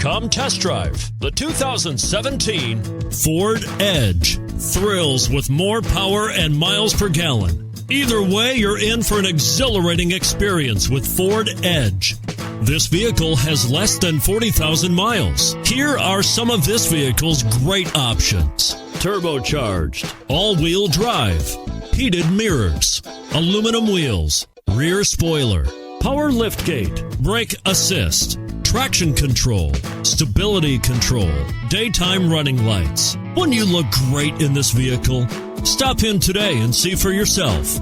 Come test drive the 2017 Ford Edge. Thrills with more power and miles per gallon. Either way, you're in for an exhilarating experience with Ford Edge. This vehicle has less than 40,000 miles. Here are some of this vehicle's great options: turbocharged, all-wheel drive, heated mirrors, aluminum wheels, rear spoiler, power liftgate, brake assist, traction control, stability control, daytime running lights. Wouldn't you look great in this vehicle? Stop in today and see for yourself.